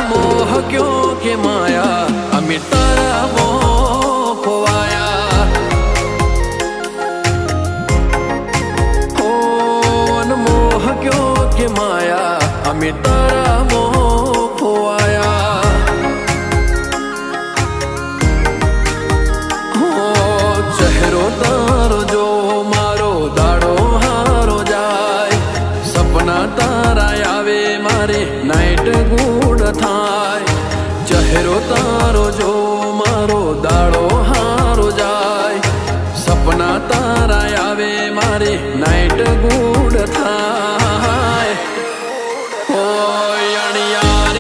मोह क्यों के माया अमी तारा मोह खोवाया हो मोह क्यों के माया अमी तारा मोह खोवाया हो चेहरो तारो जो मारो दाड़ो हारो जाए सपना तारा आवे मारे नाइट गुड थाय चेहरो